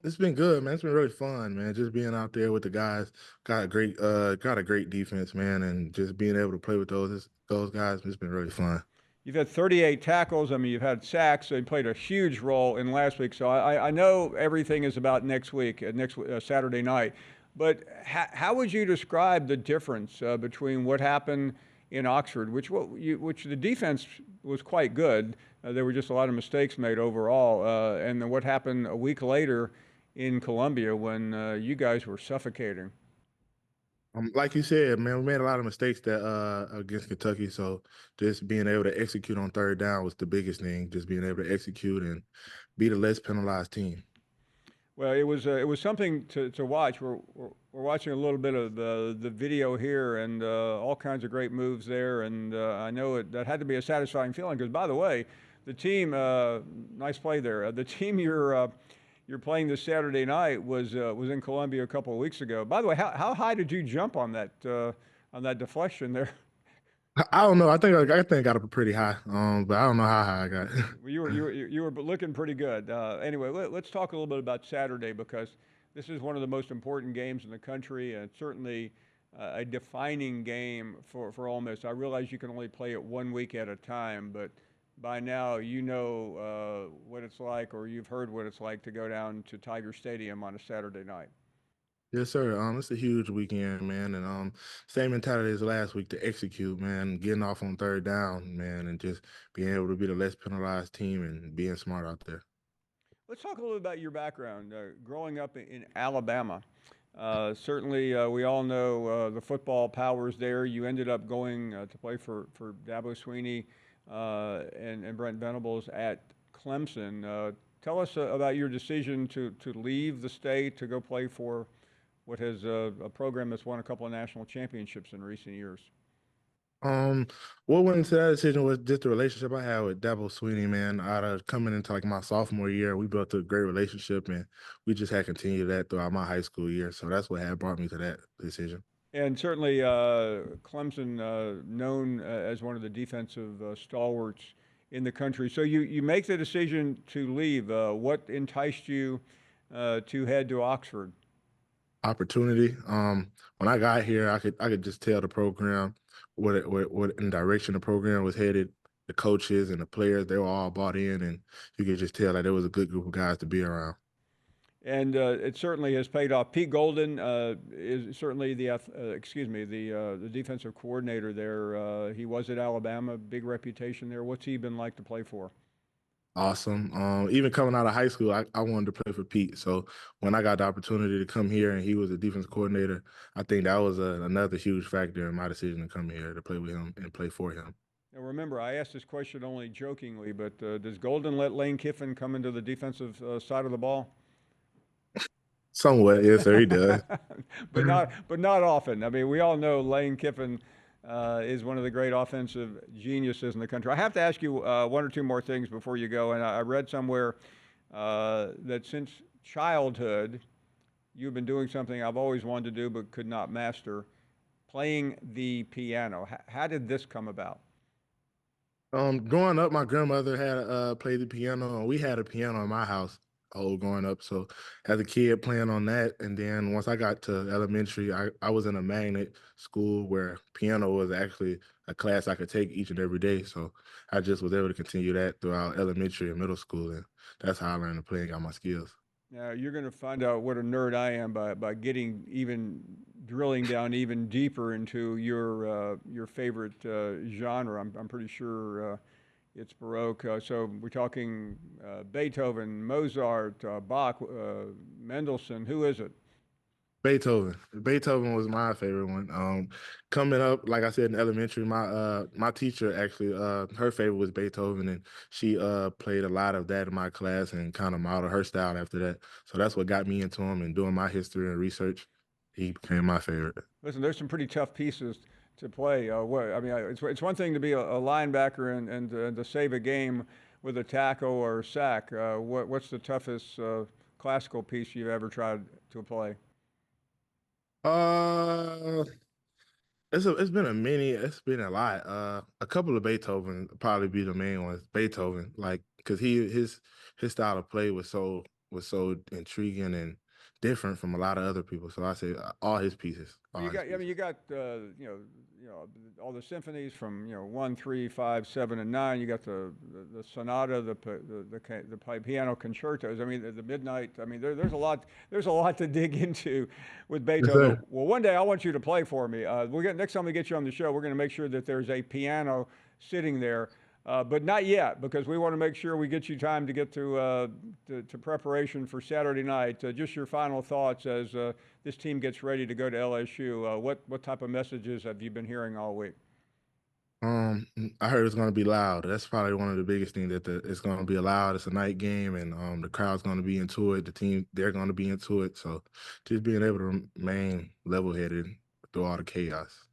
It's been good, man. It's been really fun, man. Just being out there with the guys, got a great defense, man, and just being able to play with those guys, it's been really fun. You've had 38 tackles. I mean, you've had sacks. So you played a huge role in last week. So I know everything is about next week, next Saturday night. But how would you describe the difference between what happened in Oxford, which the defense was quite good. There were just a lot of mistakes made overall, and then what happened a week later in Columbia when you guys were suffocating. Like you said, man, we made a lot of mistakes that against Kentucky. So just being able to execute on third down was the biggest thing. Just being able to execute and be the less penalized team. Well, it was something to watch. We're watching a little bit of the video here, and all kinds of great moves there. And I know that had to be a satisfying feeling. Because by the way, the team, nice play there. The team you're playing this Saturday night was in Columbia a couple of weeks ago. By the way, how high did you jump on that deflection there? I don't know. I think I got up pretty high. But I don't know how high I got. Well, you were looking pretty good. Anyway, let's talk a little bit about Saturday because this is one of the most important games in the country, and it's certainly a defining game for Ole Miss. I realize you can only play it 1 week at a time, but by now you know what it's like, or you've heard what it's like to go down to Tiger Stadium on a Saturday night. Yes, sir. It's a huge weekend, man, and same mentality as last week to execute, man, getting off on third down, man, and just being able to be the less penalized team and being smart out there. Let's talk a little bit about your background. Growing up in Alabama, certainly we all know the football powers there. You ended up going to play for Dabo Sweeney and Brent Venables at Clemson. Tell us about your decision to leave the state to go play for what has a program that's won a couple of national championships in recent years. Um, what went into that decision was just the relationship I had with Dabo Sweeney, man. Out of coming into like my sophomore year, we built a great relationship, and we just had continued that throughout my high school year. So that's what had brought me to that decision. And certainly, Clemson, known as one of the defensive stalwarts in the country. So you make the decision to leave. What enticed you to head to Oxford? Opportunity. When I got here, I could just tell the program what in direction the program was headed. The coaches and the players, they were all bought in, and you could just tell that there was a good group of guys to be around. And it certainly has paid off. Pete Golden is certainly the defensive coordinator there. He was at Alabama, big reputation there. What's he been like to play for? Awesome. Even coming out of high school, I wanted to play for Pete. So when I got the opportunity to come here and he was a defense coordinator, I think that was another huge factor in my decision to come here to play with him and play for him. Now remember, I asked this question only jokingly, but does Golden let Lane Kiffin come into the defensive side of the ball? Somewhat, yes, sir, he does. but not often. I mean, we all know Lane Kiffin is one of the great offensive geniuses in the country. I have to ask you one or two more things before you go. And I read somewhere that since childhood, you've been doing something I've always wanted to do but could not master, playing the piano. How did this come about? Growing up, my grandmother had played the piano, and we had a piano in my house. Growing up, so as a kid playing on that, and then once I got to elementary, I was in a magnet school where piano was actually a class I could take each and every day. So I just was able to continue that throughout elementary and middle school, and that's how I learned to play and got my skills. Now you're going to find out what a nerd I am by getting even drilling down even deeper into your favorite genre. I'm pretty sure it's Baroque. So we're talking Beethoven, Mozart, Bach, Mendelssohn. Who is it? Beethoven. Beethoven was my favorite one. Coming up, like I said in elementary, my teacher actually her favorite was Beethoven, and she played a lot of that in my class and kind of modeled her style after that. So that's what got me into him and doing my history and research. He became my favorite. Listen, there's some pretty tough pieces to play. I mean, it's one thing to be a linebacker and to save a game with a tackle or a sack. What's the toughest classical piece you've ever tried to play? Uh, it's been it's been a lot. A couple of Beethoven probably be the main ones. Beethoven, like because his style of play was so was so intriguing and different from a lot of other people. So I say all his pieces, Well, all his I mean, you pieces. got all the symphonies from 1, 3, 5, 7, and 9. You got the sonata, the piano concertos. I mean, the midnight. I mean, there's a lot to dig into with Yes, Beethoven. sir. Well, one day I want you to play for me. Next time we get you on the show, we're going to make sure that there's a piano sitting there. But not yet, because we want to make sure we get you time to get to preparation for Saturday night. Just your final thoughts as this team gets ready to go to LSU. What type of messages have you been hearing all week? I heard it's gonna be loud. That's probably one of the biggest things that it's gonna be loud. It's a night game, and the crowd's gonna be into it. The team they're gonna be into it. So just being able to remain level headed through all the chaos.